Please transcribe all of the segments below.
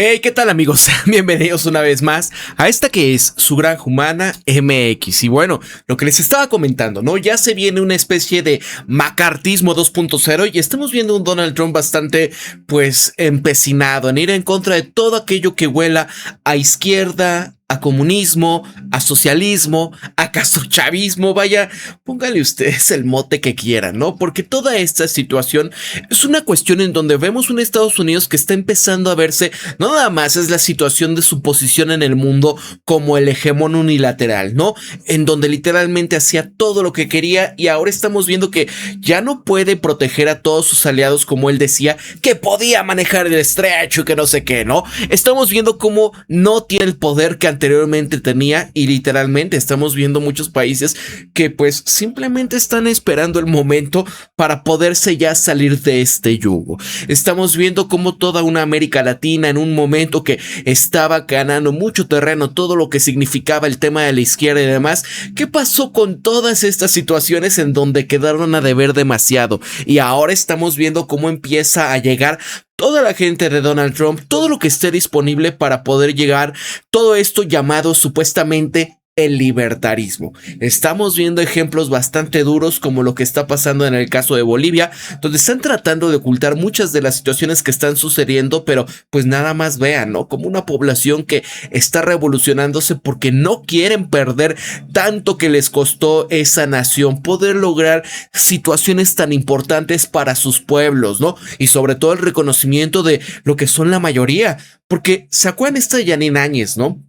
Hey, ¿qué tal amigos? Bienvenidos una vez más a esta que es su Granja Humana MX. Y bueno, lo que les estaba comentando, ¿no? Ya se viene una especie de macartismo 2.0 y estamos viendo un Donald Trump bastante, pues, empecinado en ir en contra de todo aquello que huela a izquierda, a comunismo, a socialismo, a castrochavismo, vaya, póngale ustedes el mote que quieran, ¿no? Porque toda esta situación es una cuestión en donde vemos un Estados Unidos que está empezando a verse, no nada más es la situación de su posición en el mundo como el hegemón unilateral, ¿no? En donde literalmente hacía todo lo que quería y ahora estamos viendo que ya no puede proteger a todos sus aliados como él decía, que podía manejar el estrecho y que no sé qué, ¿no? Estamos viendo cómo no tiene el poder que anteriormente tenía y literalmente estamos viendo muchos países que pues simplemente están esperando el momento para poderse ya salir de este yugo. Estamos viendo cómo toda una América Latina en un momento que estaba ganando mucho terreno, todo lo que significaba el tema de la izquierda y demás, ¿qué pasó con todas estas situaciones en donde quedaron a deber demasiado? Y ahora estamos viendo cómo empieza a llegar toda la gente de Donald Trump, todo lo que esté disponible para poder llegar, todo esto llamado supuestamente el libertarismo. Estamos viendo ejemplos bastante duros como lo que está pasando en el caso de Bolivia, donde están tratando de ocultar muchas de las situaciones que están sucediendo, pero pues nada más vean, ¿no? Como una población que está revolucionándose porque no quieren perder tanto que les costó esa nación, poder lograr situaciones tan importantes para sus pueblos, ¿no? Y sobre todo el reconocimiento de lo que son la mayoría, porque ¿se acuerdan esta de Yanine Áñez, no?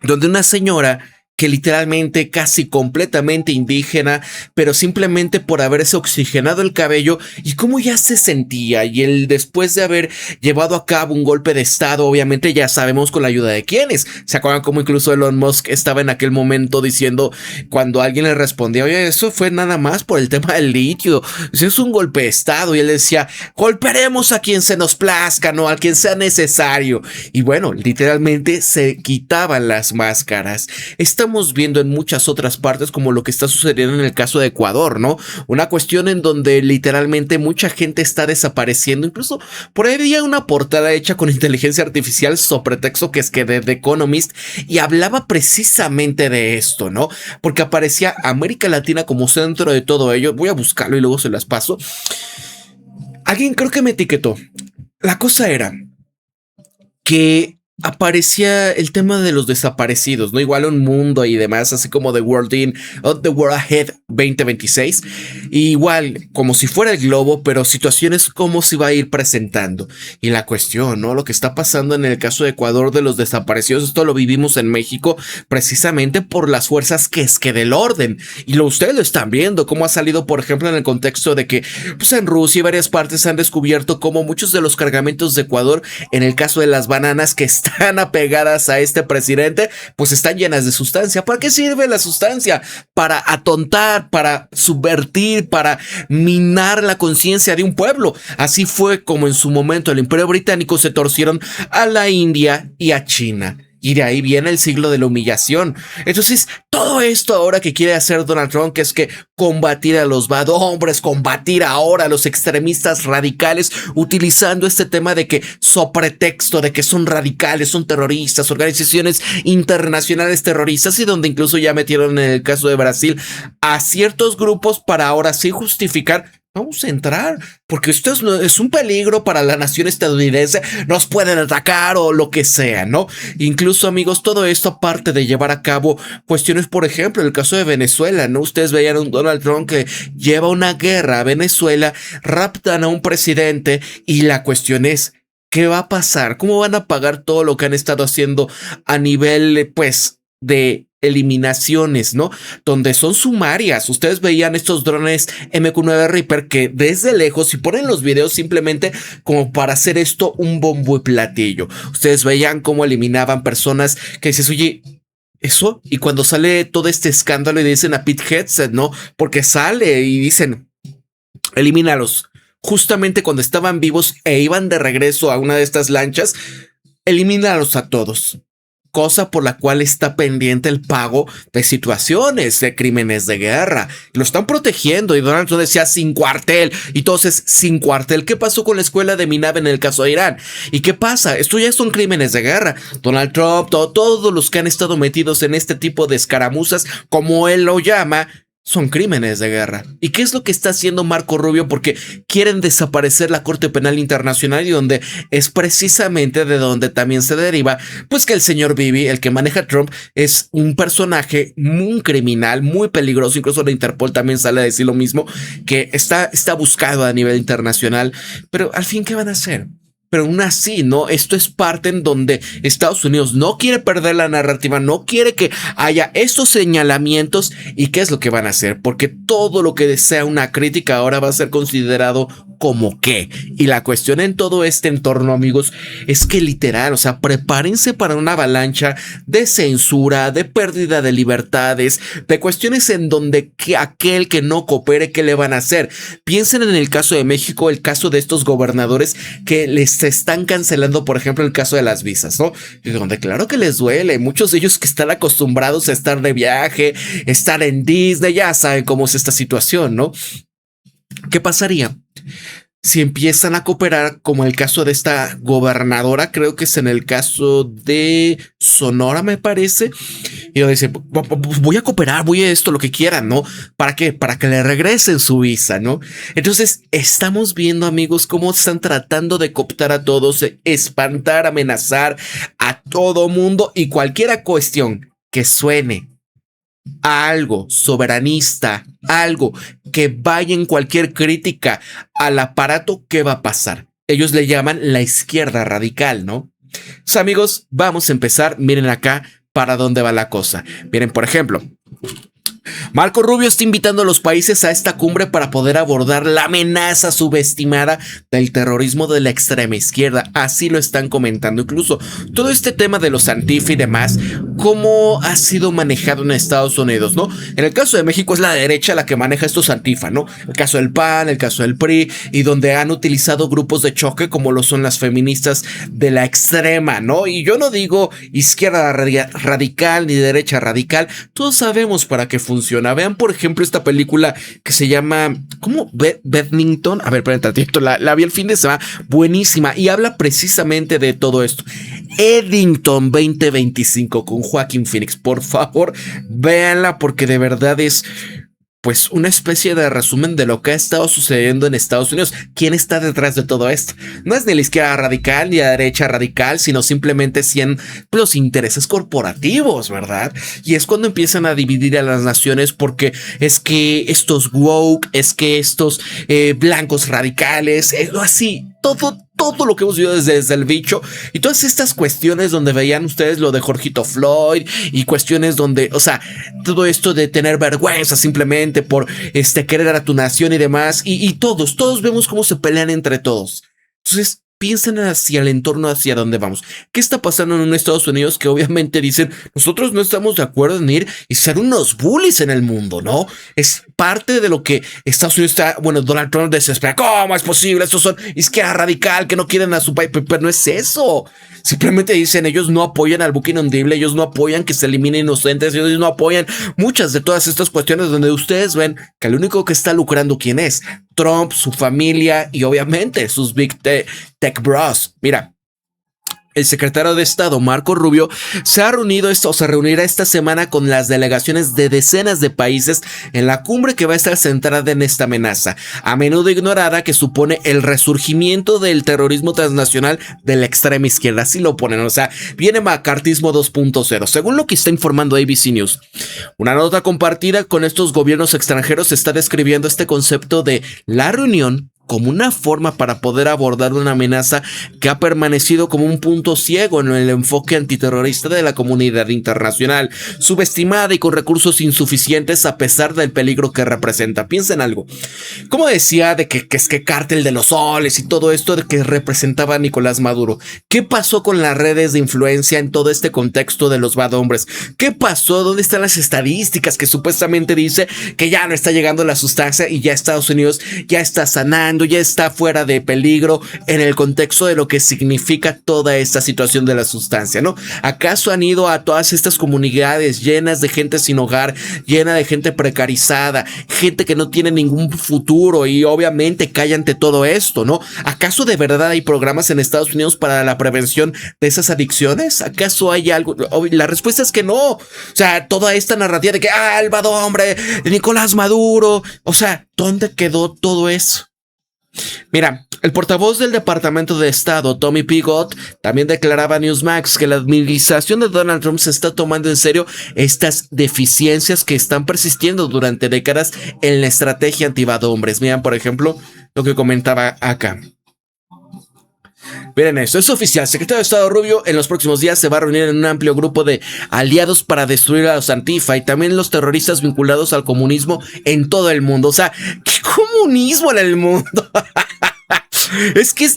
Donde una señora que literalmente casi completamente indígena, pero simplemente por haberse oxigenado el cabello y cómo ya se sentía y él después de haber llevado a cabo un golpe de estado, obviamente ya sabemos con la ayuda de quiénes. ¿Se acuerdan cómo incluso Elon Musk estaba en aquel momento diciendo cuando alguien le respondía, oye, eso fue nada más por el tema del litio, eso es un golpe de estado y él decía, golpearemos a quien se nos plazca, no a quien sea necesario y bueno, literalmente se quitaban las máscaras. Estamos viendo en muchas otras partes como lo que está sucediendo en el caso de Ecuador, ¿no? Una cuestión en donde literalmente mucha gente está desapareciendo, incluso por ahí había una portada hecha con inteligencia artificial sobre texto que es que de The Economist y hablaba precisamente de esto, ¿no? Porque aparecía América Latina como centro de todo ello, voy a buscarlo y luego se las paso. Alguien creo que me etiquetó. La cosa era que aparecía el tema de los desaparecidos, ¿no? Igual un mundo y demás, así como The World In, The World Ahead 2026. Y igual, como si fuera el globo, pero situaciones como se va a ir presentando. Y la cuestión, ¿no? Lo que está pasando en el caso de Ecuador de los desaparecidos, esto lo vivimos en México precisamente por las fuerzas que es que del orden. Y ustedes lo están viendo, cómo ha salido, por ejemplo, en el contexto de que, pues en Rusia y varias partes han descubierto cómo muchos de los cargamentos de Ecuador, en el caso de las bananas que están apegadas a este presidente, pues están llenas de sustancia. ¿Para qué sirve la sustancia? Para atontar, para subvertir, para minar la conciencia de un pueblo. Así fue como en su momento el Imperio Británico se torcieron a la India y a China. Y de ahí viene el siglo de la humillación. Entonces, todo esto ahora que quiere hacer Donald Trump, que es que combatir a los bad hombres, combatir ahora a los extremistas radicales, utilizando este tema de que, so pretexto de que son radicales, son terroristas, organizaciones internacionales terroristas, y donde incluso ya metieron en el caso de Brasil a ciertos grupos para ahora sí justificar. Vamos a entrar, porque esto es un peligro para la nación estadounidense, nos pueden atacar o lo que sea, ¿no? Incluso, amigos, todo esto aparte de llevar a cabo cuestiones, por ejemplo, el caso de Venezuela, ¿no? Ustedes veían a un Donald Trump que lleva una guerra a Venezuela, raptan a un presidente y la cuestión es, ¿qué va a pasar? ¿Cómo van a pagar todo lo que han estado haciendo a nivel, pues, de eliminaciones, ¿no? Donde son sumarias. Ustedes veían estos drones MQ-9 Reaper que desde lejos, si ponen los videos simplemente como para hacer esto un bombo y platillo. Ustedes veían cómo eliminaban personas que dices, oye, eso, y cuando sale todo este escándalo y dicen a Pete Hegseth, ¿no? Porque sale y dicen, elimínalos. Justamente cuando estaban vivos e iban de regreso a una de estas lanchas, elimínalos a todos. cosa por la cual está pendiente el pago de situaciones de crímenes de guerra. Lo están protegiendo y Donald Trump decía sin cuartel, y entonces sin cuartel. ¿Qué pasó con la escuela de Minab en el caso de Irán? ¿Y qué pasa? Esto ya son crímenes de guerra. Donald Trump, todos los que han estado metidos en este tipo de escaramuzas, como él lo llama, son crímenes de guerra. ¿Y qué es lo que está haciendo Marco Rubio? Porque quieren desaparecer la Corte Penal Internacional, y donde es precisamente de donde también se deriva, pues que el señor Bibi, el que maneja Trump, es un personaje muy criminal, muy peligroso. Incluso la Interpol también sale a decir lo mismo, que está buscado a nivel internacional. Pero al fin, ¿qué van a hacer? Pero aún así, ¿no? Esto es parte en donde Estados Unidos no quiere perder la narrativa, no quiere que haya estos señalamientos. ¿Y qué es lo que van a hacer? Porque todo lo que sea una crítica ahora va a ser considerado como qué. Y la cuestión en todo este entorno, amigos, es que literal, o sea, prepárense para una avalancha de censura, de pérdida de libertades, de cuestiones en donde aquel que no coopere, ¿qué le van a hacer? Piensen en el caso de México, el caso de estos gobernadores que les están cancelando, por ejemplo, el caso de las visas, ¿no? Donde claro que les duele. Muchos de ellos que están acostumbrados a estar de viaje, estar en Disney, ya saben cómo es esta situación, ¿no? ¿Qué pasaría si empiezan a cooperar, como el caso de esta gobernadora? Creo que es en el caso de Sonora, me parece. Y dice, voy a cooperar, voy a esto, lo que quieran, ¿no? ¿Para qué? Para que le regresen su visa, ¿no? Entonces, estamos viendo, amigos, cómo están tratando de cooptar a todos, espantar, amenazar a todo mundo, y cualquier cuestión que suene a algo soberanista, algo que vaya en cualquier crítica al aparato, ¿qué va a pasar? Ellos le llaman la izquierda radical, ¿no? Entonces, amigos, vamos a empezar. Miren acá para dónde va la cosa. Miren, por ejemplo, Marco Rubio está invitando a los países a esta cumbre para poder abordar la amenaza subestimada del terrorismo de la extrema izquierda. Así lo están comentando. Incluso todo este tema de los Antifa y demás, cómo ha sido manejado en Estados Unidos, ¿no? En el caso de México es la derecha la que maneja estos Antifa, ¿no? El caso del PAN, el caso del PRI, y donde han utilizado grupos de choque como lo son las feministas de la extrema, ¿no? Y yo no digo izquierda radical ni derecha radical. Todos sabemos para qué funciona. Vean, por ejemplo, esta película que se llama, ¿cómo? Bednington. A ver, espérate, la vi el fin de semana. Buenísima. Y habla precisamente de todo esto. Eddington 2025 con Joaquín Phoenix. Por favor, véanla, porque de verdad es, pues, una especie de resumen de lo que ha estado sucediendo en Estados Unidos. ¿Quién está detrás de todo esto? No es ni la izquierda radical ni la derecha radical, sino simplemente los intereses corporativos, ¿verdad? Y es cuando empiezan a dividir a las naciones, porque es que estos woke, es que estos blancos radicales, así, todo lo que hemos visto desde el bicho, y todas estas cuestiones donde veían ustedes lo de Jorgito Floyd, y cuestiones donde, o sea, todo esto de tener vergüenza simplemente por querer a tu nación y demás, y todos vemos cómo se pelean entre todos. Entonces, piensen hacia el entorno, hacia dónde vamos. ¿Qué está pasando en un Estados Unidos que obviamente dicen, nosotros no estamos de acuerdo en ir y ser unos bullies en el mundo, ¿no? Es parte de lo que Estados Unidos está, bueno, Donald Trump desespera. ¿Cómo es posible? Estos son izquierda radical que no quieren a su país, pero no es eso. Simplemente dicen, ellos no apoyan al buque inundible, ellos no apoyan que se eliminen inocentes, ellos no apoyan muchas de todas estas cuestiones donde ustedes ven que el único que está lucrando, ¿quién es? Trump, su familia y obviamente sus big tech bros. Mira, el secretario de Estado, Marco Rubio, se reunirá esta semana con las delegaciones de decenas de países en la cumbre que va a estar centrada en esta amenaza, a menudo ignorada, que supone el resurgimiento del terrorismo transnacional de la extrema izquierda. Así lo ponen, o sea, viene macartismo 2.0, según lo que está informando ABC News. Una nota compartida con estos gobiernos extranjeros está describiendo este concepto de la reunión como una forma para poder abordar una amenaza que ha permanecido como un punto ciego en el enfoque antiterrorista de la comunidad internacional, subestimada y con recursos insuficientes a pesar del peligro que representa. Piensen algo. Como decía de que es que cártel de los soles y todo esto de que representaba a Nicolás Maduro. ¿Qué pasó con las redes de influencia en todo este contexto de los bad hombres? ¿Qué pasó? ¿Dónde están las estadísticas que supuestamente dice que ya no está llegando la sustancia y ya Estados Unidos ya está sanando? mundo ya está fuera de peligro en el contexto de lo que significa toda esta situación de la sustancia, ¿no? ¿Acaso han ido a todas estas comunidades llenas de gente sin hogar, llena de gente precarizada, gente que no tiene ningún futuro y obviamente cae ante todo esto, ¿no? ¿Acaso de verdad hay programas en Estados Unidos para la prevención de esas adicciones? ¿Acaso hay algo? La respuesta es que no. O sea, toda esta narrativa de que Álvaro, hombre, Nicolás Maduro, o sea, ¿dónde quedó todo eso? Mira, el portavoz del Departamento de Estado, Tommy Pigott, también declaraba a Newsmax que la administración de Donald Trump se está tomando en serio estas deficiencias que están persistiendo durante décadas en la estrategia antivadohombres. Miren, por ejemplo, lo que comentaba acá. Miren esto, es oficial. Secretario de Estado Rubio en los próximos días se va a reunir en un amplio grupo de aliados para destruir a los Antifa y también los terroristas vinculados al comunismo en todo el mundo. O sea, ¿qué comunismo en el mundo? Es que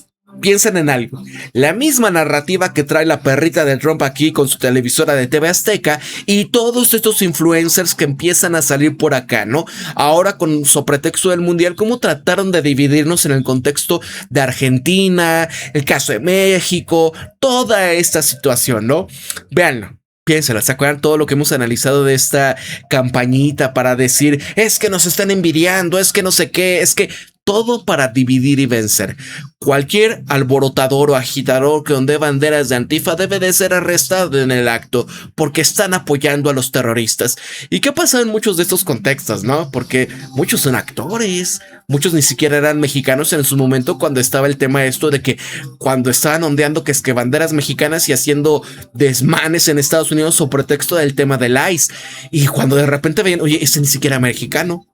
piensen en algo. La misma narrativa que trae la perrita de Trump aquí con su televisora de TV Azteca y todos estos influencers que empiezan a salir por acá, ¿no? Ahora con su pretexto del mundial, cómo trataron de dividirnos en el contexto de Argentina, el caso de México, toda esta situación, ¿no? Véanlo. Piénsela, ¿se acuerdan todo lo que hemos analizado de esta campañita para decir, es que nos están envidiando, es que no sé qué, es que todo para dividir y vencer? Cualquier alborotador o agitador que ondee banderas de Antifa debe de ser arrestado en el acto porque están apoyando a los terroristas. ¿Y qué pasa en muchos de estos contextos, no? Porque muchos son actores, muchos ni siquiera eran mexicanos en su momento cuando estaba el tema esto de que cuando estaban ondeando que es que banderas mexicanas y haciendo desmanes en Estados Unidos o pretexto del tema del ICE. Y cuando de repente ven, oye, este ni siquiera mexicano.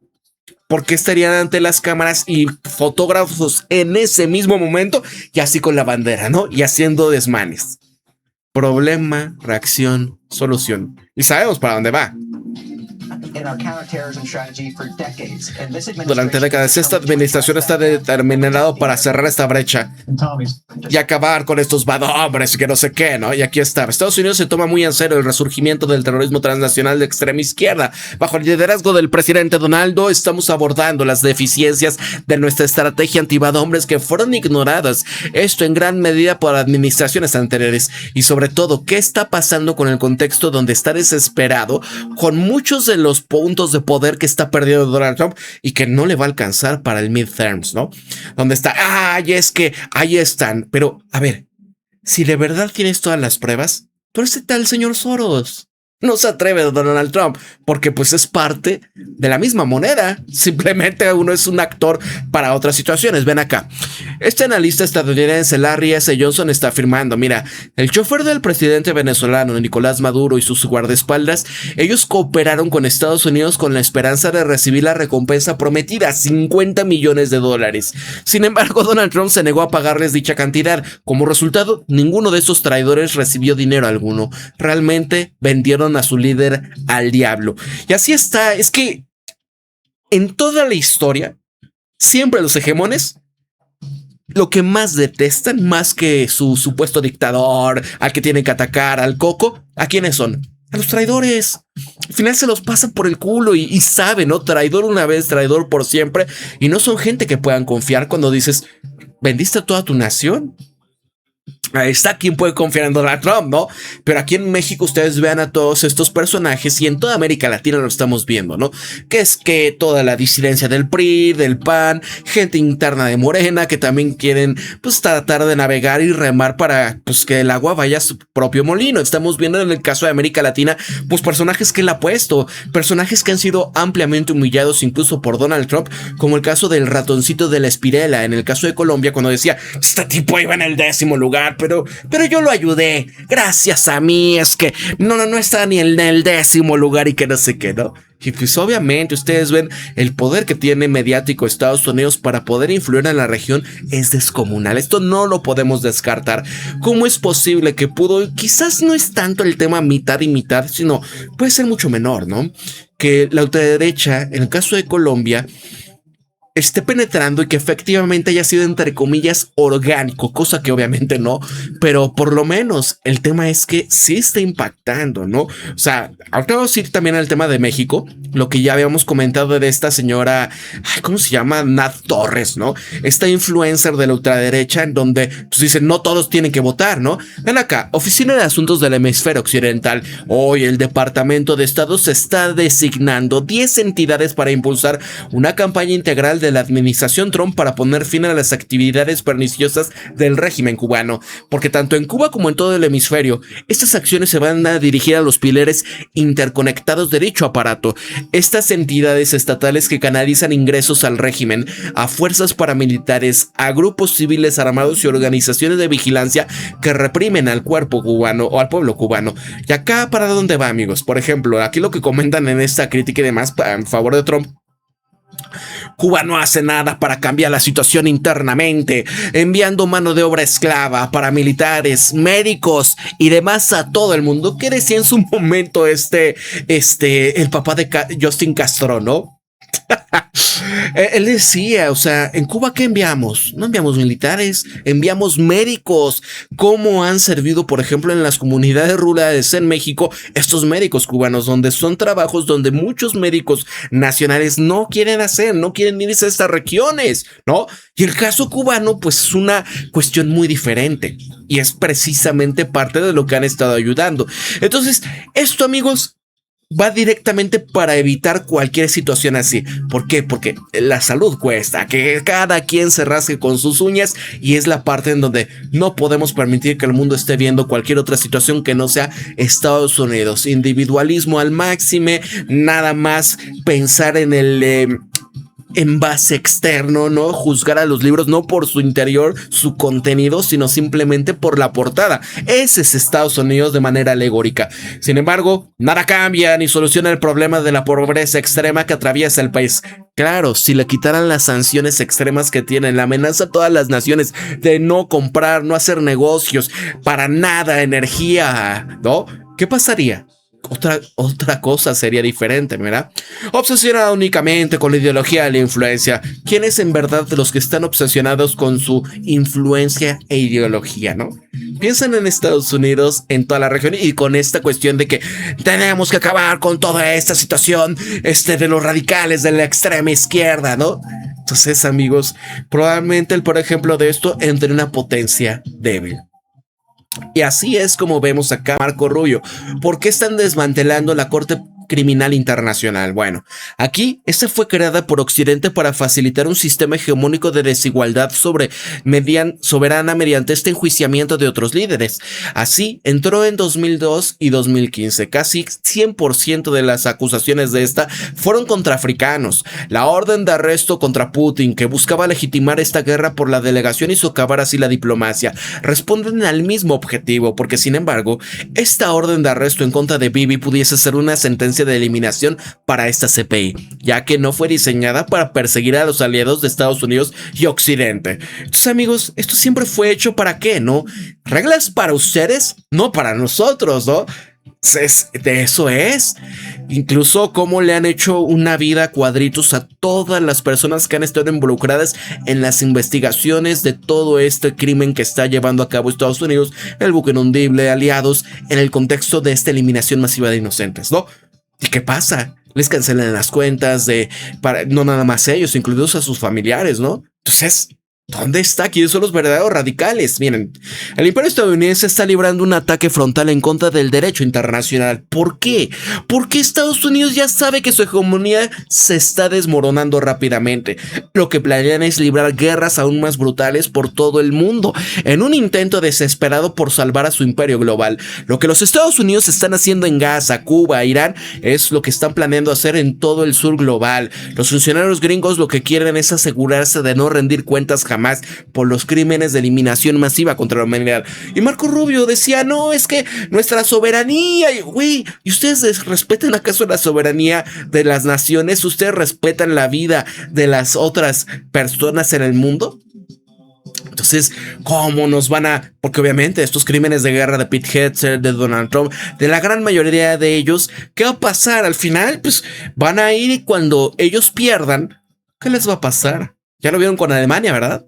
¿Por qué estarían ante las cámaras y fotógrafos en ese mismo momento y así con la bandera, ¿no? Y haciendo desmanes. Problema, reacción, solución. Y sabemos para dónde va. Durante décadas, esta administración está determinada para cerrar esta brecha y acabar con estos hombres que no sé qué, ¿no? Y aquí está. Estados Unidos se toma muy en serio el resurgimiento del terrorismo transnacional de extrema izquierda. Bajo el liderazgo del presidente Donaldo, estamos abordando las deficiencias de nuestra estrategia antivadohombres que fueron ignoradas. Esto en gran medida por administraciones anteriores. Y sobre todo, ¿qué está pasando con el contexto donde está desesperado con muchos de los puntos de poder que está perdiendo Donald Trump y que no le va a alcanzar para el midterms, ¿no? Donde está, ay, es que ahí están. Pero, a ver, si de verdad tienes todas las pruebas, tú eres tal señor Soros. No se atreve Donald Trump porque pues es parte de la misma moneda. Simplemente uno es un actor para otras situaciones. Ven acá. Este analista estadounidense Larry S. Johnson está afirmando, mira, el chofer del presidente venezolano Nicolás Maduro y sus guardaespaldas, ellos cooperaron con Estados Unidos con la esperanza de recibir la recompensa prometida, $50 millones. Sin embargo, Donald Trump se negó a pagarles dicha cantidad. Como resultado, ninguno de estos traidores recibió dinero alguno. Realmente vendieron a su líder al diablo. Y así está. Es que en toda la historia, siempre los hegemones lo que más detestan, más que su supuesto dictador, al que tienen que atacar, al coco, ¿a quiénes son? A los traidores. Al final se los pasan por el culo y saben, ¿no? Traidor una vez, traidor por siempre. Y no son gente que puedan confiar cuando dices, ¿vendiste a toda tu nación? Ahí está quien puede confiar en Donald Trump, ¿no? Pero aquí en México ustedes vean a todos estos personajes y en toda América Latina lo estamos viendo, ¿no? Que es que toda la disidencia del PRI, del PAN, gente interna de Morena que también quieren pues tratar de navegar y remar para pues que el agua vaya a su propio molino. Estamos viendo en el caso de América Latina pues personajes que él ha puesto, personajes que han sido ampliamente humillados incluso por Donald Trump, como el caso del ratoncito de la Espirela, en el caso de Colombia cuando decía, este tipo iba en el 10º lugar, pero yo lo ayudé, gracias a mí, es que no está ni en el 10º lugar y que no sé qué, ¿no? Y pues obviamente ustedes ven el poder que tiene mediático Estados Unidos para poder influir en la región es descomunal. Esto no lo podemos descartar. ¿Cómo es posible que pudo? Quizás no es tanto el tema mitad y mitad, sino puede ser mucho menor, ¿no? Que la ultraderecha, en el caso de Colombia, esté penetrando y que efectivamente haya sido entre comillas orgánico, cosa que obviamente no, pero por lo menos el tema es que sí está impactando, ¿no? O sea, ahorita vamos a ir también al tema de México, lo que ya habíamos comentado de esta señora, ¿cómo se llama? Nat Torres, ¿no? Esta influencer de la ultraderecha en donde pues dicen no todos tienen que votar, ¿no? Ven acá, Oficina de Asuntos del Hemisferio Occidental, hoy el Departamento de Estado se está designando 10 entidades para impulsar una campaña integral de la administración Trump para poner fin a las actividades perniciosas del régimen cubano, porque tanto en Cuba como en todo el hemisferio, estas acciones se van a dirigir a los pilares interconectados de dicho aparato. Estas entidades estatales que canalizan ingresos al régimen, a fuerzas paramilitares, a grupos civiles armados y organizaciones de vigilancia que reprimen al cuerpo cubano o al pueblo cubano. Y acá, ¿para dónde va, amigos? Por ejemplo, aquí lo que comentan en esta crítica y demás en favor de Trump: Cuba no hace nada para cambiar la situación internamente, enviando mano de obra esclava, paramilitares, médicos y demás a todo el mundo. ¿Qué decía en su momento el papá de Justin Castro, no? Él decía, o sea, ¿en Cuba qué enviamos? No enviamos militares, enviamos médicos. ¿Cómo han servido, por ejemplo, en las comunidades rurales en México estos médicos cubanos, donde son trabajos donde muchos médicos nacionales no quieren hacer, no quieren irse a estas regiones, ¿no? Y el caso cubano, pues es una cuestión muy diferente y es precisamente parte de lo que han estado ayudando. Entonces, esto, amigos, va directamente para evitar cualquier situación así. ¿Por qué? Porque la salud cuesta, que cada quien se rasque con sus uñas, y es la parte en donde no podemos permitir que el mundo esté viendo cualquier otra situación que no sea Estados Unidos. Individualismo al máximo, nada más pensar en el envase externo, ¿no? Juzgar a los libros no por su interior, su contenido, sino simplemente por la portada. Ese es Estados Unidos de manera alegórica. Sin embargo, nada cambia ni soluciona el problema de la pobreza extrema que atraviesa el país. Claro, si le quitaran las sanciones extremas que tienen, la amenaza a todas las naciones de no comprar, no hacer negocios, para nada, energía, ¿no? ¿Qué pasaría? Otra cosa sería diferente, ¿verdad? Obsesionada únicamente con la ideología de la influencia. ¿Quiénes en verdad los que están obsesionados con su influencia e ideología, no? Piensan en Estados Unidos, en toda la región, y con esta cuestión de que tenemos que acabar con toda esta situación de los radicales de la extrema izquierda, ¿no? Entonces, amigos, probablemente por ejemplo de esto entre una potencia débil. Y así es como vemos acá Marco Rubio. ¿Por qué están desmantelando la Corte Criminal Internacional? Bueno, aquí esta fue creada por Occidente para facilitar un sistema hegemónico de desigualdad soberana mediante este enjuiciamiento de otros líderes. Así, entró en 2002 y 2015. Casi 100% de las acusaciones de esta fueron contra africanos. La orden de arresto contra Putin, que buscaba legitimar esta guerra por la delegación y socavar así la diplomacia, responden al mismo objetivo, porque sin embargo, esta orden de arresto en contra de Bibi pudiese ser una sentencia de eliminación para esta CPI, ya que no fue diseñada para perseguir a los aliados de Estados Unidos y Occidente. Entonces, amigos, esto siempre fue hecho ¿para qué, no? Reglas para ustedes, no para nosotros, ¿no? De eso es. Incluso cómo le han hecho una vida a cuadritos a todas las personas que han estado involucradas en las investigaciones de todo este crimen que está llevando a cabo Estados Unidos, el buque inundible, aliados, en el contexto de esta eliminación masiva de inocentes, ¿no? ¿Y qué pasa? Les cancelan las cuentas no nada más ellos, incluidos a sus familiares, ¿no? Entonces, ¿dónde está? ¿Quiénes son los verdaderos radicales? Miren, el imperio estadounidense está librando un ataque frontal en contra del derecho internacional. ¿Por qué? Porque Estados Unidos ya sabe que su hegemonía se está desmoronando rápidamente. Lo que planean es librar guerras aún más brutales por todo el mundo, en un intento desesperado por salvar a su imperio global. Lo que los Estados Unidos están haciendo en Gaza, Cuba, Irán, es lo que están planeando hacer en todo el sur global. Los funcionarios gringos lo que quieren es asegurarse de no rendir cuentas jamás por los crímenes de eliminación masiva contra la humanidad. Y Marco Rubio decía, no, es que nuestra soberanía, güey, ¿y ustedes respetan acaso la soberanía de las naciones? ¿Ustedes respetan la vida de las otras personas en el mundo? Entonces, ¿cómo nos van a...? Porque obviamente estos crímenes de guerra de Pete Hegseth, de Donald Trump, de la gran mayoría de ellos, ¿qué va a pasar? Al final, pues van a ir y cuando ellos pierdan, ¿Qué les va a pasar? Ya lo vieron con Alemania, ¿verdad?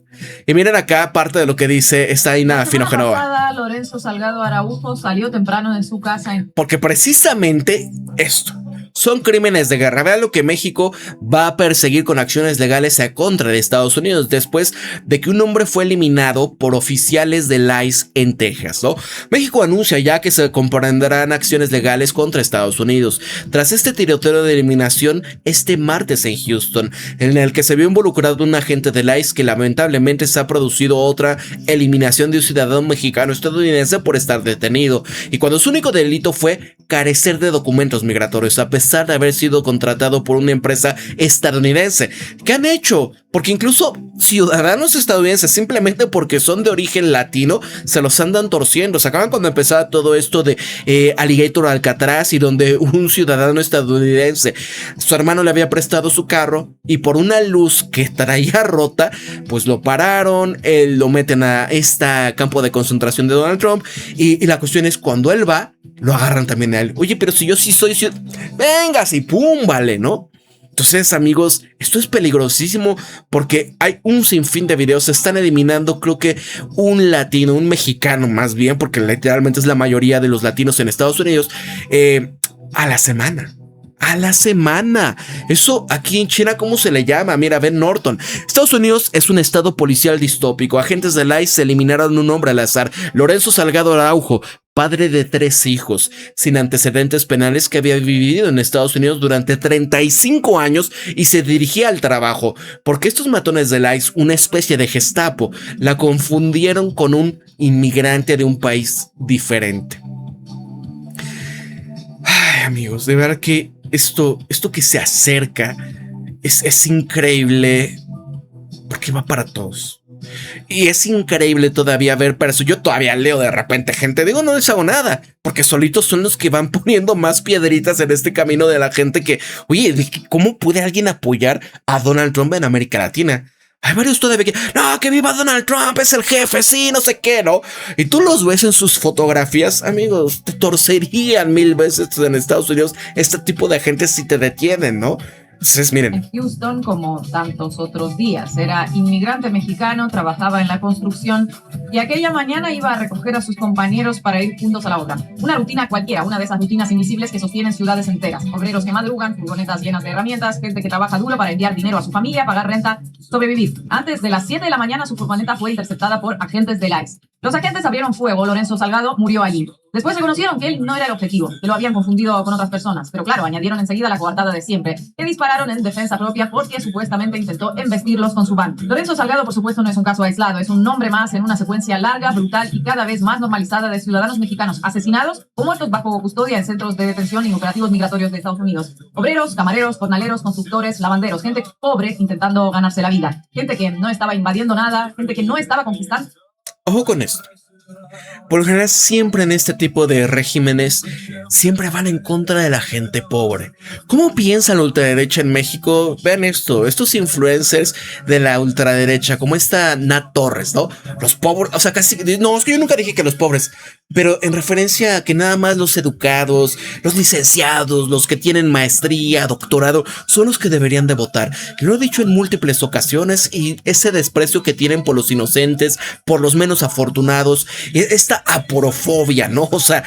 Y miren acá parte de lo que dice esta Aina Finogenova. Lorenzo Salgado Araujo salió temprano de su casa. Porque precisamente esto son crímenes de guerra. Vean lo que México va a perseguir con acciones legales a contra de Estados Unidos después de que un hombre fue eliminado por oficiales del ICE en Texas, ¿no? México anuncia ya que se comprenderán acciones legales contra Estados Unidos tras este tiroteo de eliminación este martes en Houston, en el que se vio involucrado un agente del ICE que lamentablemente se ha producido otra eliminación de un ciudadano mexicano estadounidense por estar detenido, y cuando su único delito fue carecer de documentos migratorios a pesar de haber sido contratado por una empresa estadounidense. ¿Qué han hecho? Porque incluso ciudadanos estadounidenses, simplemente porque son de origen latino, se los andan torciendo. ¿Se acaban cuando empezaba todo esto de Alligator Alcatraz, y donde un ciudadano estadounidense, su hermano le había prestado su carro y por una luz que traía rota, pues lo pararon, lo meten a este campo de concentración de Donald Trump, y la cuestión es cuando él va, lo agarran también a él. Oye, pero si yo sí soy venga, y pum, vale, ¿no? Entonces, amigos, esto es peligrosísimo porque hay un sinfín de videos. Se están eliminando, creo que un latino, un mexicano más bien, porque literalmente es la mayoría de los latinos en Estados Unidos, a la semana. A la semana. Eso aquí en China, ¿cómo se le llama? Mira, Ben Norton. Estados Unidos es un estado policial distópico. Agentes del ICE eliminaron un hombre al azar, Lorenzo Salgado Araujo, padre de 3 hijos, sin antecedentes penales, que había vivido en Estados Unidos durante 35 años y se dirigía al trabajo, porque estos matones del ICE, una especie de Gestapo, la confundieron con un inmigrante de un país diferente. Ay, amigos, de verdad que esto que se acerca es increíble, porque va para todos. Y es increíble todavía ver, pero eso yo todavía leo de repente gente, digo, no les hago nada, porque solitos son los que van poniendo más piedritas en este camino de la gente que, oye, ¿cómo puede alguien apoyar a Donald Trump en América Latina? Hay varios todavía que, no, que viva Donald Trump, es el jefe, sí, no sé qué, ¿no? Y tú los ves en sus fotografías, amigos, te torcerían 1000 veces en Estados Unidos este tipo de gente si te detienen, ¿no? Entonces, miren. En Houston, como tantos otros días, era inmigrante mexicano, trabajaba en la construcción y aquella mañana iba a recoger a sus compañeros para ir juntos a la obra. Una rutina cualquiera, una de esas rutinas invisibles que sostienen ciudades enteras. Obreros que madrugan, furgonetas llenas de herramientas, gente que trabaja duro para enviar dinero a su familia, pagar renta, sobrevivir. Antes de las 7 de la mañana, su furgoneta fue interceptada por agentes del ICE. Los agentes abrieron fuego, Lorenzo Salgado murió allí. Después se conocieron que él no era el objetivo, que lo habían confundido con otras personas. Pero claro, añadieron enseguida la coartada de siempre, que dispararon en defensa propia porque supuestamente intentó embestirlos con su van. Lorenzo Salgado, por supuesto, no es un caso aislado, es un nombre más en una secuencia larga, brutal y cada vez más normalizada de ciudadanos mexicanos asesinados o muertos bajo custodia en centros de detención y operativos migratorios de Estados Unidos. Obreros, camareros, jornaleros, constructores, lavanderos, gente pobre intentando ganarse la vida, gente que no estaba invadiendo nada, gente que no estaba conquistando. Ojo con esto. Por lo general, siempre en este tipo de regímenes, siempre van en contra de la gente pobre. ¿Cómo piensa la ultraderecha en México? Vean esto, estos influencers de la ultraderecha, como esta Nat Torres, ¿no? Los pobres, o sea, casi, no, es que yo nunca dije que los pobres, pero en referencia a que nada más los educados, los licenciados, los que tienen maestría, doctorado, son los que deberían de votar. Lo he dicho en múltiples ocasiones, y ese desprecio que tienen por los inocentes, por los menos afortunados, esta aporofobia, ¿no? O sea,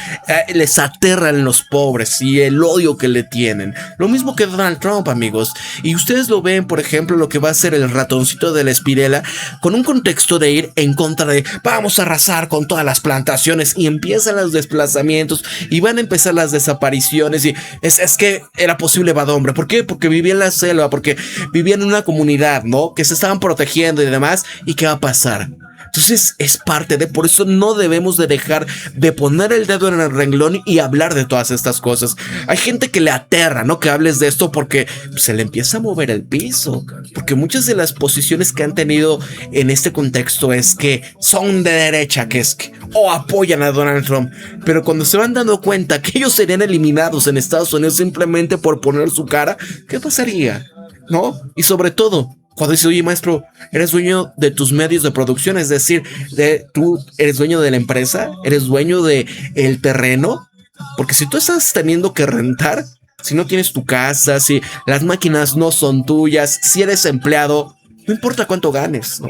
les aterran los pobres y el odio que le tienen. Lo mismo que Donald Trump, amigos. Y ustedes lo ven, por ejemplo, lo que va a ser el ratoncito de la Espirela, con un contexto de ir en contra de vamos a arrasar con todas las plantaciones, y empiezan los desplazamientos y van a empezar las desapariciones, y es que era posible Badombre. ¿Por qué? Porque vivía en la selva, porque vivía en una comunidad, ¿no? Que se estaban protegiendo y demás. ¿Y qué va a pasar? Entonces es parte de, por eso no debemos de dejar de poner el dedo en el renglón y hablar de todas estas cosas. Hay gente que le aterra, ¿no? Que hables de esto porque se le empieza a mover el piso, porque muchas de las posiciones que han tenido en este contexto es que son de derecha, que es que o apoyan a Donald Trump, pero cuando se van dando cuenta que ellos serían eliminados en Estados Unidos simplemente por poner su cara, ¿qué pasaría? ¿No? Y sobre todo, cuando dice, oye, maestro, eres dueño de tus medios de producción, es decir, tú eres dueño de la empresa, eres dueño de el terreno, porque si tú estás teniendo que rentar, si no tienes tu casa, si las máquinas no son tuyas, si eres empleado, no importa cuánto ganes, ¿no?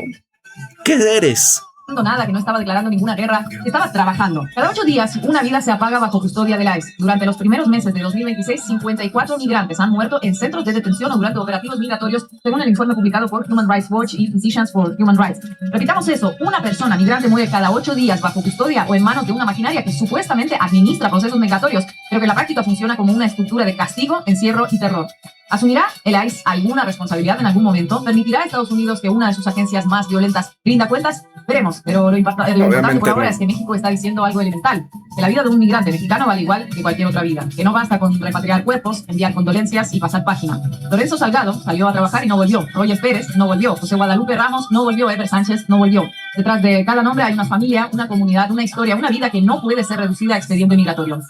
¿Qué eres? Nada, que no estaba declarando ninguna guerra, que estaba trabajando. Cada 8 días, una vida se apaga bajo custodia del ICE. Durante los primeros meses de 2026, 54 migrantes han muerto en centros de detención o durante operativos migratorios, según el informe publicado por Human Rights Watch y Physicians for Human Rights. Repitamos eso, una persona migrante muere cada 8 días bajo custodia o en manos de una maquinaria que supuestamente administra procesos migratorios, pero que en la práctica funciona como una estructura de castigo, encierro y terror. ¿Asumirá el ICE alguna responsabilidad en algún momento? ¿Permitirá a Estados Unidos que una de sus agencias más violentas rinda cuentas? Veremos, pero lo importante por ahora es que México está diciendo algo elemental, que la vida de un migrante mexicano vale igual que cualquier otra vida, que no basta con repatriar cuerpos, enviar condolencias y pasar página. Lorenzo Salgado salió a trabajar y no volvió, Roger Pérez no volvió, José Guadalupe Ramos no volvió, Ever Sánchez no volvió. Detrás de cada nombre hay una familia, una comunidad, una historia, una vida que no puede ser reducida a expediente migratorio.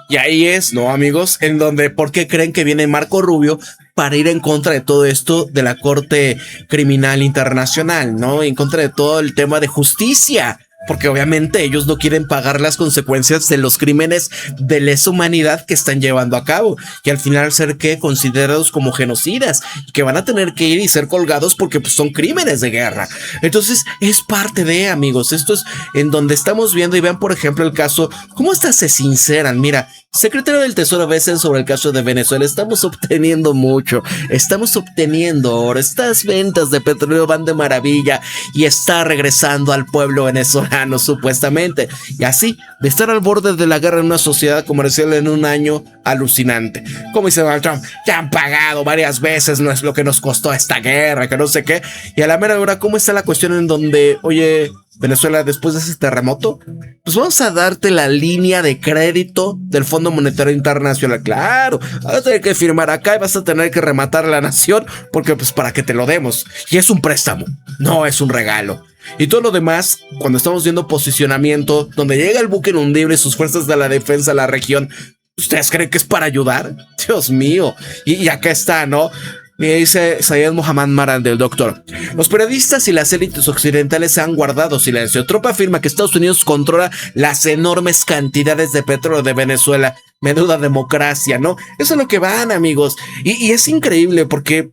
Y ahí es, ¿no, amigos? En donde, ¿por qué creen que viene Marco Rubio para ir en contra de todo esto de la Corte Criminal Internacional, ¿no? En contra de todo el tema de justicia. Porque obviamente ellos no quieren pagar las consecuencias de los crímenes de lesa humanidad que están llevando a cabo. Y al final ser que considerados como genocidas. Y que van a tener que ir y ser colgados porque pues, son crímenes de guerra. Entonces es parte de, amigos. Esto es en donde estamos viendo. Y vean por ejemplo el caso. ¿Cómo hasta se sinceran? Mira, secretario del Tesoro a veces sobre el caso de Venezuela. Estamos obteniendo mucho. Estamos obteniendo oro. Estas ventas de petróleo van de maravilla. Y está regresando al pueblo venezolano. Supuestamente, y así de estar al borde de la guerra en una sociedad comercial en un año alucinante. Como dice Donald Trump, ya han pagado varias veces, no es lo que nos costó esta guerra, que no sé qué. Y a la mera hora, ¿cómo está la cuestión en donde, oye, Venezuela, después de ese terremoto, pues vamos a darte la línea de crédito del Fondo Monetario Internacional? Claro, vas a tener que firmar acá y vas a tener que rematar a la nación, porque pues para que te lo demos. Y es un préstamo, no es un regalo. Y todo lo demás, cuando estamos viendo posicionamiento, donde llega el buque inundible y sus fuerzas de la defensa a la región, ¿ustedes creen que es para ayudar? Dios mío. Y acá está, ¿no? Me dice Sayed Mohammad Maran, del doctor. Los periodistas y las élites occidentales han guardado silencio. Tropa afirma que Estados Unidos controla las enormes cantidades de petróleo de Venezuela. Menuda democracia, ¿no? Eso es lo que van, amigos. Y es increíble porque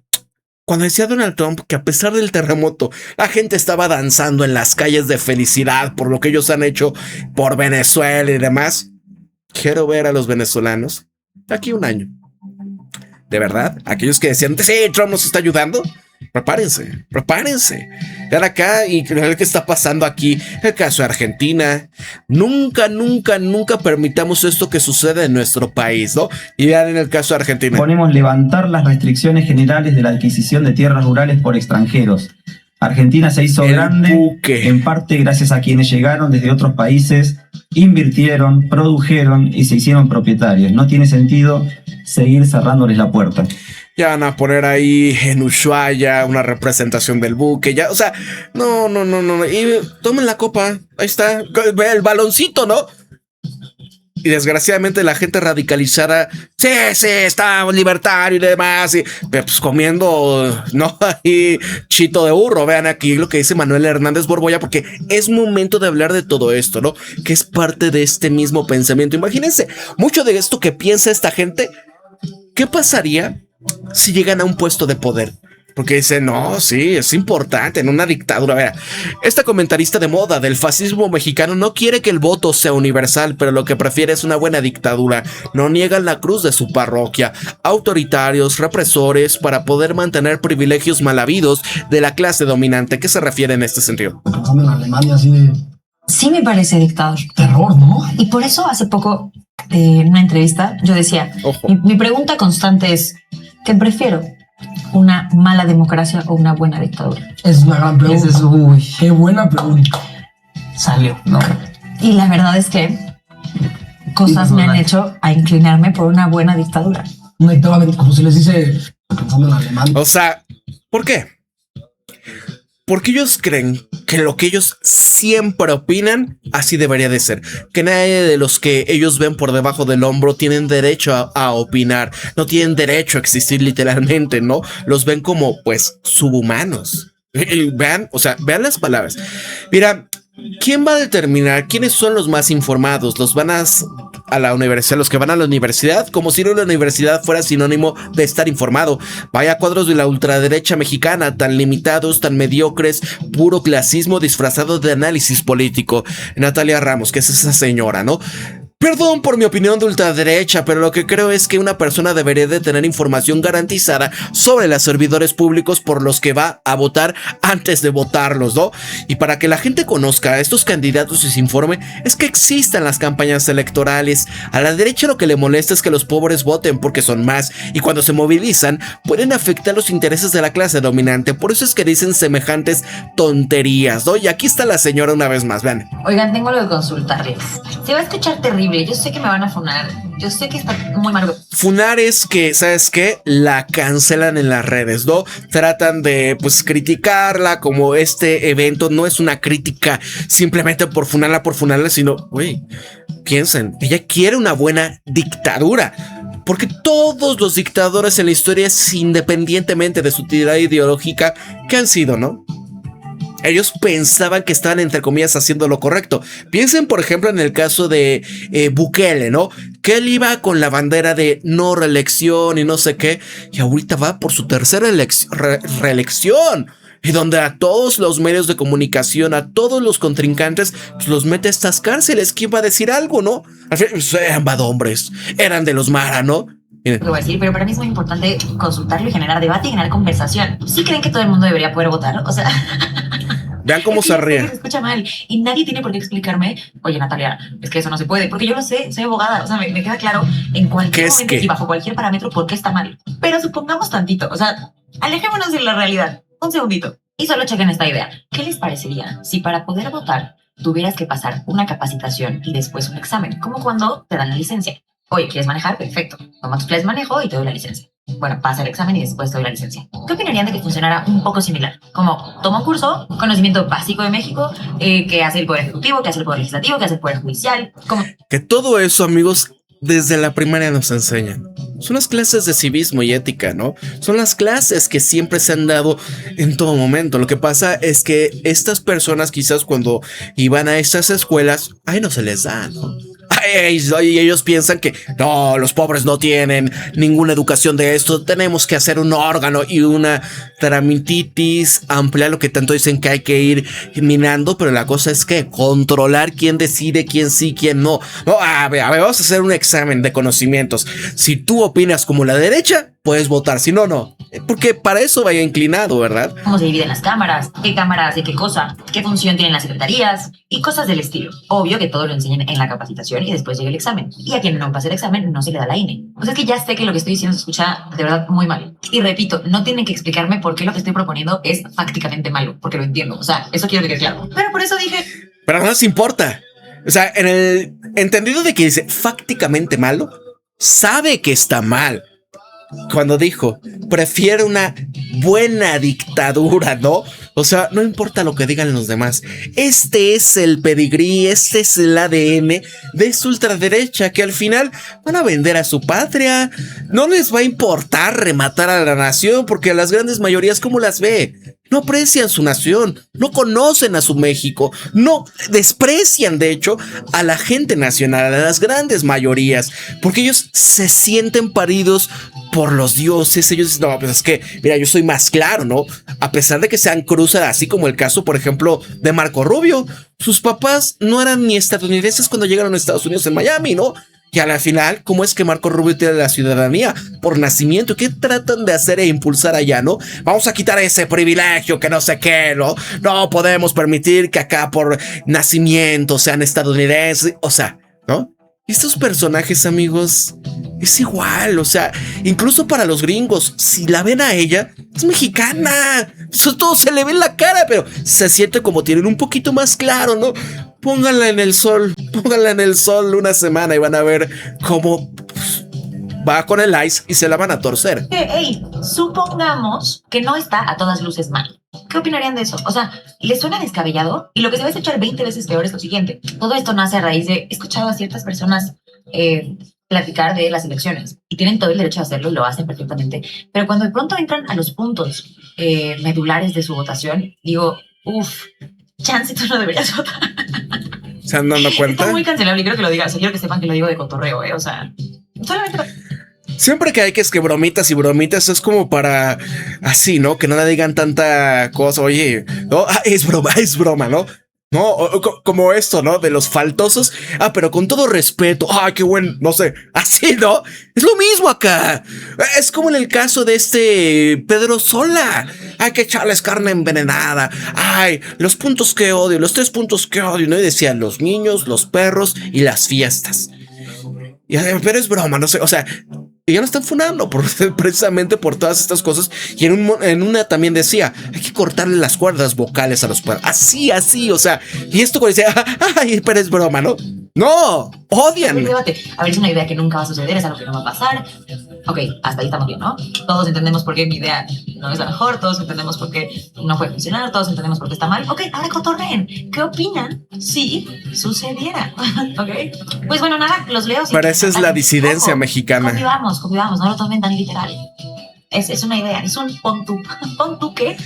cuando decía Donald Trump que a pesar del terremoto, la gente estaba danzando en las calles de felicidad por lo que ellos han hecho por Venezuela y demás, quiero ver a los venezolanos de aquí un año. De verdad, aquellos que decían, sí, Trump nos está ayudando, prepárense. Vean acá y ver qué está pasando aquí. El caso de Argentina. Nunca permitamos esto que suceda en nuestro país, ¿no? Y vean en el caso de Argentina. Proponemos levantar las restricciones generales de la adquisición de tierras rurales por extranjeros. Argentina se hizo grande en parte gracias a quienes llegaron desde otros países, invirtieron, produjeron y se hicieron propietarios. No tiene sentido seguir cerrándoles la puerta. Ya van a poner ahí en Ushuaia una representación del buque, ya, o sea, no. Y tomen la copa, ahí está, el baloncito, ¿no? Y desgraciadamente la gente radicalizada, sí, está libertario y demás, y, pues comiendo, ¿no? Ahí chito de burro. Vean aquí lo que dice Manuel Hernández Borboya, porque es momento de hablar de todo esto, ¿no? Que es parte de este mismo pensamiento. Imagínense, mucho de esto que piensa esta gente, ¿qué pasaría si llegan a un puesto de poder? Porque dice, no, sí, es importante en una dictadura. Vea, esta comentarista de moda del fascismo mexicano no quiere que el voto sea universal, pero lo que prefiere es una buena dictadura. No niegan la cruz de su parroquia. Autoritarios, represores, para poder mantener privilegios mal habidos de la clase dominante. ¿Qué se refiere en este sentido? Pensando en Alemania así de... Sí me parece dictador. Terror, ¿no? Y por eso hace poco, en una entrevista, yo decía, mi pregunta constante es, ¿qué prefiero? ¿Una mala democracia o una buena dictadura? Es una gran pregunta. Uy, qué buena pregunta. Salió, ¿no? Y la verdad es que cosas me han hecho a inclinarme por una buena dictadura. Una dictadura, como se les dice, pensando en alemán. O sea, ¿por qué? Porque ellos creen que lo que ellos siempre opinan, así debería de ser. Que nadie de los que ellos ven por debajo del hombro tienen derecho a opinar. No tienen derecho a existir literalmente, ¿no? Los ven como, pues, subhumanos. Vean, o sea, vean las palabras. Mira, ¿quién va a determinar quiénes son los más informados? ¿Los van a a la universidad, los que van a la universidad, como si no la universidad fuera sinónimo de estar informado. Vaya cuadros de la ultraderecha mexicana, tan limitados, tan mediocres, puro clasismo disfrazado de análisis político. Natalia Ramos, que es esa señora, ¿no? Perdón por mi opinión de ultraderecha, pero lo que creo es que una persona debería de tener información garantizada sobre los servidores públicos por los que va a votar antes de votarlos, ¿no? Y para que la gente conozca a estos candidatos y se informe, es que existan las campañas electorales. A la derecha lo que le molesta es que los pobres voten porque son más, y cuando se movilizan pueden afectar los intereses de la clase dominante. Por eso es que dicen semejantes tonterías, ¿no? Y aquí está la señora una vez más, vean. Oigan, tengo lo de consultarles. Se va a escuchar terrible. Yo sé que me van a funar. Yo sé que está muy mal. Funar es que, ¿sabes qué? La cancelan en las redes, ¿no? Tratan de, pues, criticarla, como este evento no es una crítica simplemente por funarla, sino, güey, piensen, ella quiere una buena dictadura. Porque todos los dictadores en la historia, independientemente de su tirada ideológica, que han sido, ¿no? Ellos pensaban que estaban, entre comillas, haciendo lo correcto. Piensen, por ejemplo, en el caso de Bukele, ¿no? Que él iba con la bandera de no reelección y no sé qué. Y ahorita va por su tercera reelección. Y donde a todos los medios de comunicación, a todos los contrincantes, pues los mete a estas cárceles. ¿Quién va a decir algo, no? Al fin, pues, eran badhombres, eran de los Mara, ¿no? Lo voy a decir, pero para mí es muy importante consultarlo y generar debate y generar conversación. ¿Sí creen que todo el mundo debería poder votar? O sea... Vean cómo se ríe. Se escucha mal y nadie tiene por qué explicarme, oye Natalia, es que eso no se puede, porque yo lo sé, soy abogada, o sea, me queda claro en cualquier momento y bajo cualquier parámetro por qué está mal. Pero supongamos tantito, o sea, alejémonos de la realidad, un segundito, y solo chequen esta idea. ¿Qué les parecería si para poder votar tuvieras que pasar una capacitación y después un examen? Como cuando te dan la licencia. Oye, ¿quieres manejar? Perfecto. Toma tus clases de manejo y te doy la licencia. Bueno, pasa el examen y después te doy la licencia. ¿Qué opinarían de que funcionara un poco similar? Como toma un curso, conocimiento básico de México, que hace el Poder Ejecutivo, que hace el Poder Legislativo, que hace el Poder Judicial. Como... Que todo eso, amigos, desde la primaria nos enseñan. Son las clases de civismo y ética, ¿no? Son las clases que siempre se han dado en todo momento. Lo que pasa es que estas personas quizás cuando iban a estas escuelas, ahí no se les da, ¿no? Y ellos piensan que no, los pobres no tienen ninguna educación de esto, tenemos que hacer un órgano y una tramititis amplia, lo que tanto dicen que hay que ir minando, pero la cosa es que controlar quién decide, quién sí, quién no. No, a ver, vamos a hacer un examen de conocimientos. Si tú opinas como la derecha, puedes votar, si no, no. Porque para eso vaya inclinado, ¿verdad? ¿Cómo se dividen las cámaras? ¿Qué cámaras de qué cosa? ¿Qué función tienen las secretarías? Y cosas del estilo. Obvio que todo lo enseñan en la capacitación y después llega el examen. Y a quien no pasa el examen no se le da la INE. O sea, es que ya sé que lo que estoy diciendo se escucha de verdad muy mal. Y repito, no tienen que explicarme por qué lo que estoy proponiendo es fácticamente malo, porque lo entiendo. O sea, eso quiero que quede claro. Pero por eso dije... Pero no nos importa. O sea, en el entendido de que dice fácticamente malo, sabe que está mal. Cuando dijo, prefiero una buena dictadura, ¿no? O sea, no importa lo que digan los demás. Este es el pedigrí, este es el ADN de esta ultraderecha que al final van a vender a su patria. No les va a importar rematar a la nación porque a las grandes mayorías, ¿cómo las ve? No aprecian su nación, no conocen a su México, no desprecian, de hecho, a la gente nacional, a las grandes mayorías, porque ellos se sienten paridos por los dioses. Ellos dicen, no, pues es que, mira, yo soy más claro, ¿no? A pesar de que sean cruzas, así como el caso, por ejemplo, de Marco Rubio. Sus papás no eran ni estadounidenses cuando llegaron a Estados Unidos en Miami, ¿no? Y a la final, ¿cómo es que Marco Rubio tiene la ciudadanía? Por nacimiento. ¿Qué tratan de hacer e impulsar allá, no? Vamos a quitar ese privilegio, que no sé qué, ¿no? No podemos permitir que acá por nacimiento sean estadounidenses. O sea, ¿no? Estos personajes, amigos, es igual. O sea, incluso para los gringos, si la ven a ella, es mexicana. Eso todo se le ve en la cara, pero se siente como tienen un poquito más claro, ¿no? Pónganla en el sol una semana y van a ver cómo va con el ice y se la van a torcer. Hey, supongamos que no está a todas luces mal. ¿Qué opinarían de eso? O sea, ¿les suena descabellado? Y lo que se va a escuchar 20 veces peor es lo siguiente. Todo esto nace a raíz de... He escuchado a ciertas personas platicar de las elecciones y tienen todo el derecho a hacerlo y lo hacen perfectamente. Pero cuando de pronto entran a los puntos medulares de su votación, digo, chance tú no deberías votar. ¿Se han dado cuenta? Está muy cancelable y creo que lo diga. O sea, quiero que sepan que lo digo de cotorreo, O sea, solamente... Siempre que hay que es que bromitas y bromitas es como para así, ¿no? Que no le digan tanta cosa. Oye, no, es broma, ¿no? No, como esto, ¿no? De los faltosos. Pero con todo respeto. Qué bueno, no sé. Así, ¿no? Es lo mismo acá. Es como en el caso de este Pedro Sola. Hay que echarles carne envenenada. Los puntos que odio, los 3 puntos que odio, ¿no? Y decían los niños, los perros y las fiestas. Pero es broma, no sé, o sea, y ya lo están funando precisamente por todas estas cosas. Y en una también decía, hay que cortarle las cuerdas vocales a los perros. Así, o sea, y esto cuando decía, pero es broma, ¿no? No, odian. A ver, es una idea que nunca va a suceder, es algo que no va a pasar. Ok, hasta ahí estamos bien, ¿no? Todos entendemos por qué mi idea no es la mejor, todos entendemos por qué no puede funcionar, todos entendemos por qué está mal. Ok, ahora cotorreen. ¿Qué opinan si sucediera? Ok, pues bueno, nada, los leo. Pero esa es la disidencia mexicana. Convivamos, no lo tomen tan literal. Es una idea, es un pon tú qué.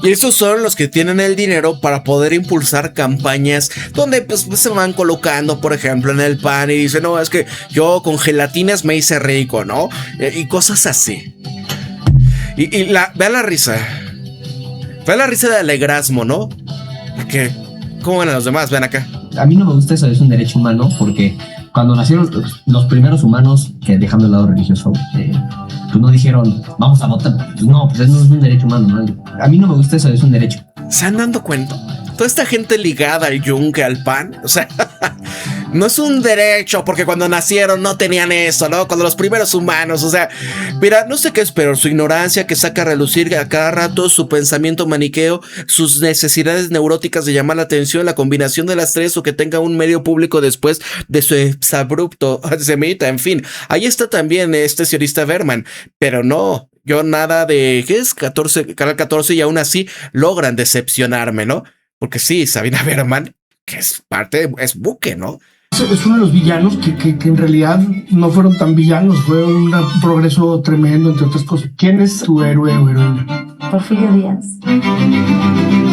Y esos son los que tienen el dinero para poder impulsar campañas donde pues se van colocando, por ejemplo, en el pan y dicen, no, es que yo con gelatinas me hice rico, ¿no? Y cosas así. Vean la risa. Vean la risa de alegrasmo, ¿no? Porque, ¿cómo ven a los demás? Ven acá. A mí no me gusta eso, es un derecho humano, porque cuando nacieron los primeros humanos, que dejando el lado religioso, pues no dijeron, vamos a votar. Pues no, pues eso no es un derecho humano, ¿no? A mí no me gusta eso, es un derecho. ¿Se han dado cuenta? Toda esta gente ligada al yunque, al pan, o sea, no es un derecho, porque cuando nacieron no tenían eso, ¿no? Cuando los primeros humanos, o sea, mira, no sé qué es peor, su ignorancia que saca a relucir a cada rato, su pensamiento maniqueo, sus necesidades neuróticas de llamar la atención, la combinación de las tres, o que tenga un medio público después de su exabrupto semita, en fin. Ahí está también este sionista Berman, pero no. Yo nada de, ¿qué es? Canal 14 y aún así logran decepcionarme, ¿no? Porque sí, Sabina Berman, que es es buque, ¿no? Es uno de los villanos que en realidad no fueron tan villanos, fue un progreso tremendo, entre otras cosas. ¿Quién es tu héroe o heroína? Porfirio Díaz.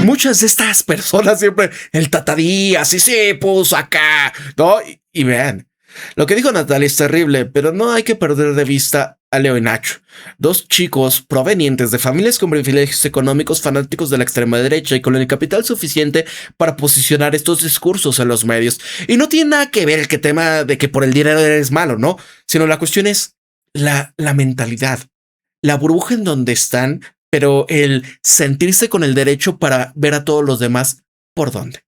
Muchas de estas personas siempre, el Tata Díaz, sí, pues acá, ¿no? Y vean, lo que dijo Natalia es terrible, pero no hay que perder de vista a Leo y Nacho, 2 chicos provenientes de familias con privilegios económicos, fanáticos de la extrema derecha y con el capital suficiente para posicionar estos discursos en los medios. Y no tiene nada que ver el tema de que por el dinero eres malo, ¿no? Sino la cuestión es la mentalidad, la burbuja en donde están, pero el sentirse con el derecho para ver a todos los demás por dónde.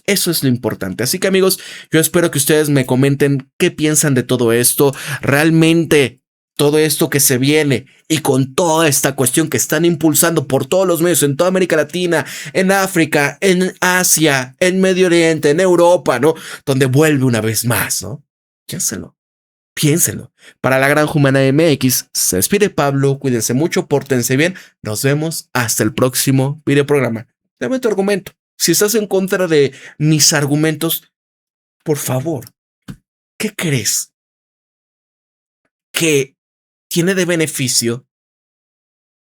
Eso es lo importante. Así que amigos, yo espero que ustedes me comenten qué piensan de todo esto. Realmente todo esto que se viene y con toda esta cuestión que están impulsando por todos los medios en toda América Latina, en África, en Asia, en Medio Oriente, en Europa, ¿no? Donde vuelve una vez más, ¿no? Piénsenlo. Para la Granja Humana MX, se despide Pablo. Cuídense mucho, pórtense bien. Nos vemos hasta el próximo videoprograma. Dame tu argumento. Si estás en contra de mis argumentos, por favor, ¿qué crees que tiene de beneficio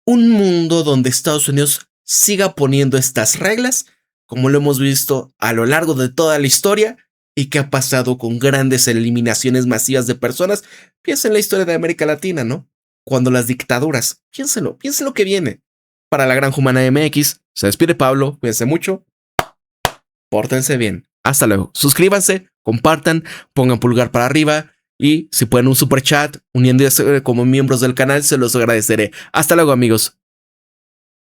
un mundo donde Estados Unidos siga poniendo estas reglas, como lo hemos visto a lo largo de toda la historia y que ha pasado con grandes eliminaciones masivas de personas? Piensa en la historia de América Latina, ¿no? Cuando las dictaduras, piénselo que viene. Para la Granja Humana MX, se despide Pablo, cuídense mucho, pórtense bien, hasta luego, suscríbanse, compartan, pongan pulgar para arriba. Y si pueden un super chat uniéndose como miembros del canal, se los agradeceré. Hasta luego amigos.